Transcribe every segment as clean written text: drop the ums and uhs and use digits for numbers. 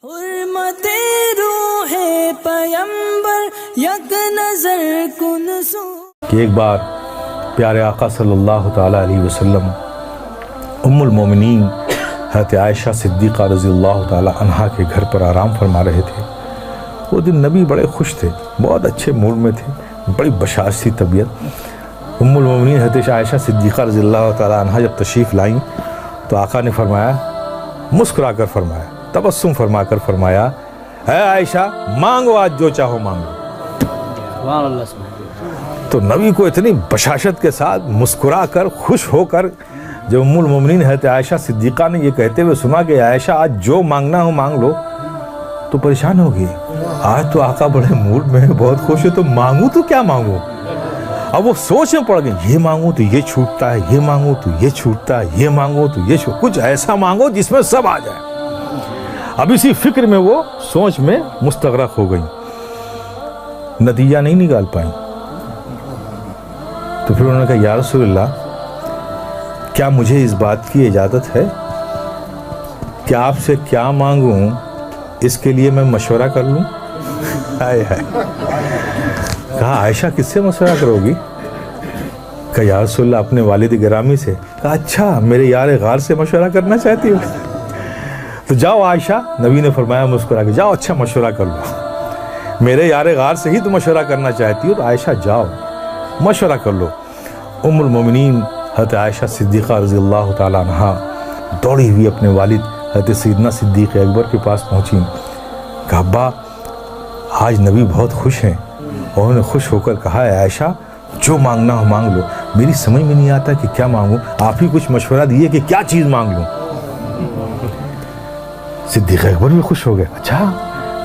حرمت روح پیمبر یک نظر کن سو کہ ایک بار پیارے آقا صلی اللہ تعالیٰ علیہ وسلم ام المومنین حضرت عائشہ صدیقہ رضی اللہ تعالیٰ عنہا کے گھر پر آرام فرما رہے تھے۔ وہ دن نبی بڑے خوش تھے، بہت اچھے موڈ میں تھے، بڑی بشاشتی طبیعت۔ ام المومنین حضرت عائشہ صدیقہ رضی اللہ تعالیٰ عنہا جب تشریف لائیں تو آقا نے فرمایا، مسکرا کر فرمایا، تبسم فرما کر فرمایا، اے عائشہ مانگو آج جو چاہو مانگو۔ تو نبی کو اتنی بشاشت کے ساتھ مسکرا کر خوش ہو کر جب ام المومنین حضرت عائشہ صدیقہ نے یہ کہتے ہوئے سنا کہ عائشہ آج جو مانگنا ہو مانگ لو، تو پریشان ہو گئی۔ آج تو آقا بڑے موڈ میں بہت خوش ہے، تو مانگوں تو کیا مانگوں؟ اب وہ سوچ میں پڑ گئی، یہ مانگوں تو یہ چھوٹتا ہے، یہ مانگوں تو یہ چھوٹتا ہے، یہ مانگوں تو یہ کچھ ایسا مانگو جس میں سب آ جائے۔ اب اسی فکر میں وہ سوچ میں مستغرق ہو گئی، نتیجہ نہیں نکال پائیں۔ تو پھر انہوں نے کہا، یا رسول اللہ کیا مجھے اس بات کی اجازت ہے کہ آپ سے کیا مانگوں اس کے لیے میں مشورہ کر لوں؟ کہا عائشہ کس سے مشورہ کرو گی؟ کہا یا رسول اللہ اپنے والد گرامی سے۔ کہا اچھا میرے یار غار سے مشورہ کرنا چاہتی ہو؟ تو جاؤ عائشہ، نبی نے فرمایا مسکرا کے، جاؤ اچھا مشورہ کر لو، میرے یار غار سے ہی تو مشورہ کرنا چاہتی ہو، تو عائشہ جاؤ مشورہ کر لو۔ ام المومنین حضرت عائشہ صدیقہ رضی اللہ تعالیٰ عنہا دوڑی ہوئی اپنے والد حضرت سیدنا صدیق اکبر کے پاس پہنچی۔ کہا ابا آج نبی بہت خوش ہیں، اور انہوں نے خوش ہو کر کہا ہے عائشہ جو مانگنا ہو مانگ لو، میری سمجھ میں نہیں آتا کہ کیا مانگوں، آپ ہی کچھ مشورہ دیے کہ کیا چیز مانگ لوں۔ صدیق اکبر بھی خوش ہو گئے، اچھا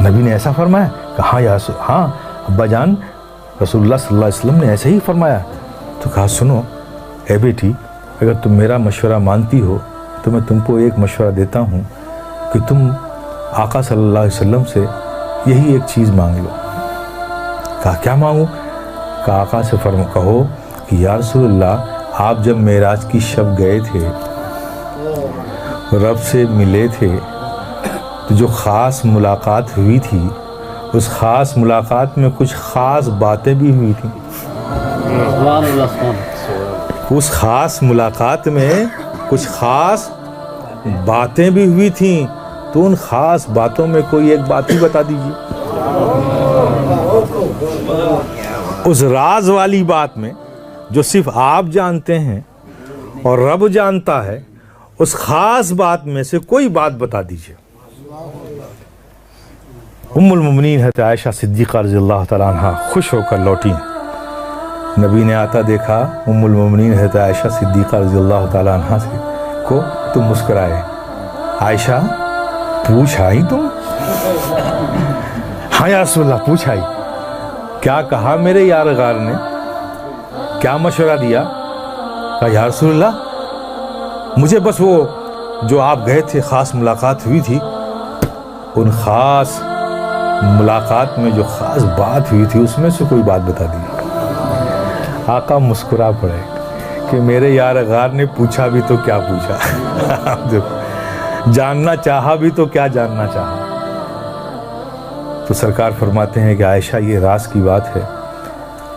نبی نے ایسا فرمایا؟ کہا ہاں ابا جان رسول اللہ صلی اللہ علیہ وسلم نے ایسے ہی فرمایا۔ تو کہا سنو اے بیٹی، اگر تم میرا مشورہ مانتی ہو تو میں تم کو ایک مشورہ دیتا ہوں کہ تم آقا صلی اللہ علیہ وسلم سے یہی ایک چیز مانگ لو۔ کہا کیا مانگوں؟ کہا آقا سے کہو کہ یا رسول اللہ آپ جب معراج کی شب گئے تھے، رب سے ملے تھے، تو جو خاص ملاقات ہوئی تھی اس خاص ملاقات میں کچھ خاص باتیں بھی ہوئی تھیں۔ اس خاص ملاقات میں کچھ خاص باتیں بھی ہوئی تھیں، تو ان خاص باتوں میں کوئی ایک بات ہی بتا دیجیے۔ اس راز والی بات میں جو صرف آپ جانتے ہیں اور رب جانتا ہے، اس خاص بات میں سے کوئی بات بتا دیجیے۔ ام المومنین حضرت عائشہ صدیقہ رضی اللہ تعالیٰ عنہ خوش ہو کر لوٹی۔ نبی نے آتا دیکھا ام المومنین حضرت عائشہ صدیقہ رضی اللہ تعالیٰ عنہ کو، تو مسکرائے، عائشہ پوچھ آئی تم؟ ہاں یا رسول اللہ پوچھ آئی۔ کیا کہا میرے یار غار نے؟ کیا مشورہ دیا؟ کہا یا رسول اللہ مجھے بس وہ جو آپ گئے تھے خاص ملاقات ہوئی تھی، ان خاص ملاقات میں جو خاص بات ہوئی تھی اس میں سے کوئی بات بتا دی۔ آقا مسکرا پڑے کہ میرے یار غار نے پوچھا بھی تو کیا پوچھا، جاننا چاہا بھی تو کیا جاننا چاہا۔ تو سرکار فرماتے ہیں کہ عائشہ یہ راز کی بات ہے،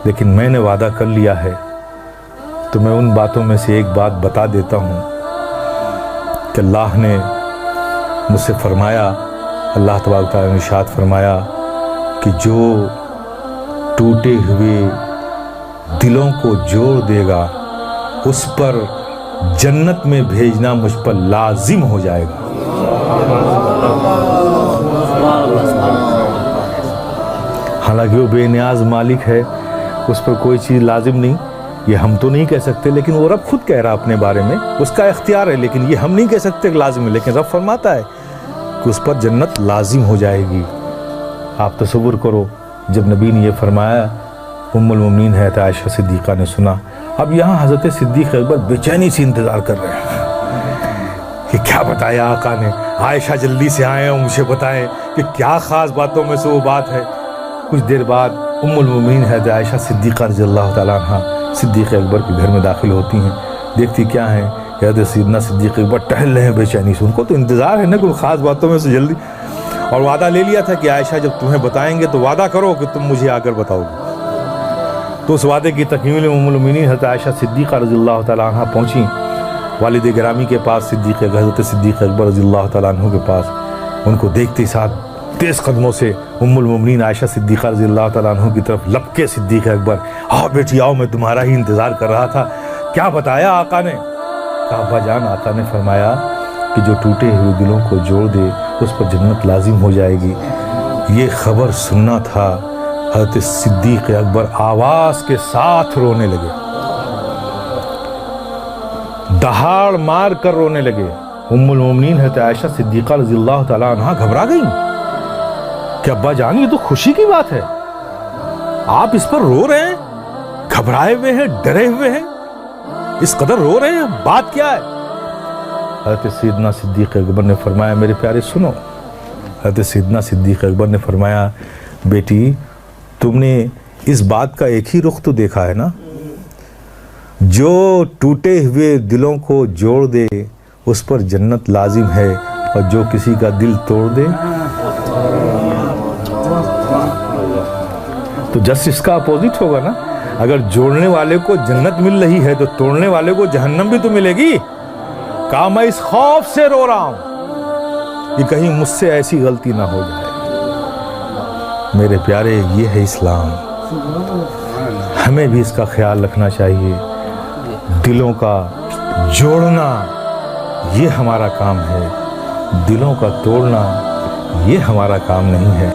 لیکن میں نے وعدہ کر لیا ہے تو میں ان باتوں میں سے ایک بات بتا دیتا ہوں کہ اللہ نے مجھ سے فرمایا، اللہ تبارک تعالیٰ نے ارشاد فرمایا کہ جو ٹوٹے ہوئے دلوں کو جوڑ دے گا اس پر جنت میں بھیجنا مجھ پر لازم ہو جائے گا۔ حالانکہ وہ بے نیاز مالک ہے، اس پر کوئی چیز لازم نہیں، یہ ہم تو نہیں کہہ سکتے، لیکن وہ رب خود کہہ رہا اپنے بارے میں، اس کا اختیار ہے، لیکن یہ ہم نہیں کہہ سکتے کہ لازم ہے، لیکن رب فرماتا ہے کہ اس پر جنت لازم ہو جائے گی۔ آپ تصور کرو جب نبی نے یہ فرمایا، ام المومنین حضرت عائشہ صدیقہ نے سنا۔ اب یہاں حضرت صدیق اکبر بے چینی سے انتظار کر رہے ہیں کہ کیا بتایا آقا نے، عائشہ جلدی سے آئیں اور مجھے بتائیں کہ کیا خاص باتوں میں سے وہ بات ہے۔ کچھ دیر بعد ام المومنین حضرت عائشہ صدیقہ رضی اللہ تعالیٰ عنہ صدیق اکبر کے گھر میں داخل ہوتی ہیں، دیکھتی کیا ہیں کہ حضرت سیدنا صدیق اکبر ٹہل رہے ہیں بے چینی سے، ان کو تو انتظار ہے نا کوئی خاص باتوں میں سے جلدی، اور وعدہ لے لیا تھا کہ عائشہ جب تمہیں بتائیں گے تو وعدہ کرو کہ تم مجھے آ کر بتاؤ گے۔ تو اس وعدے کی تکمیل ام المؤمنین حضرت عائشہ صدیقہ رضی اللہ تعالیٰ عنہ پہنچیں والد گرامی کے پاس، حضرت صدیق اکبر رضی اللہ تعالیٰ عنہ کے پاس۔ ان کو دیکھتے ساتھ تیز قدموں سے ام المؤمنین عائشہ صدیقہ رضی اللہ تعالیٰ عنہ کی طرف لپکے صدیق اکبر، آؤ بیٹی آؤ، میں تمہارا ہی انتظار کر رہا تھا۔ کیا بتایا آقا نے؟ کہا ابا جان، آقا نے فرمایا کہ جو ٹوٹے ہوئے دلوں کو جوڑ دے اس پر جنت لازم ہو جائے گی۔ یہ خبر سننا تھا، حضرت صدیق اکبر آواز کے ساتھ رونے لگے، دہاڑ مار کر رونے لگے۔ ام المؤمنین حضرت عائشہ صدیقہ رضی اللہ تعالیٰ عنہ گھبرا گئیں کہ ابا جان یہ تو خوشی کی بات ہے، آپ اس پر رو رہے ہیں، گھبرائے ہوئے ہیں، ڈرے ہوئے ہیں، اس قدر رو رہے ہیں، بات کیا ہے؟ حضرت سیدنا صدیق اکبر نے فرمایا میرے پیارے سنو۔ حضرت سیدنا صدیق اکبر نے فرمایا بیٹی تم نے اس بات کا ایک ہی رخ تو دیکھا ہے نا، جو ٹوٹے ہوئے دلوں کو جوڑ دے اس پر جنت لازم ہے، اور جو کسی کا دل توڑ دے تو جس اس کا اپوزٹ ہوگا نا۔ اگر جوڑنے والے کو جنت مل رہی ہے تو توڑنے والے کو جہنم بھی تو ملے گی۔ کہا میں اس خوف سے رو رہا ہوں کہ کہیں مجھ سے ایسی غلطی نہ ہو جائے۔ میرے پیارے یہ ہے اسلام، ہمیں بھی اس کا خیال رکھنا چاہیے۔ دلوں کا جوڑنا یہ ہمارا کام ہے، دلوں کا توڑنا یہ ہمارا کام نہیں ہے۔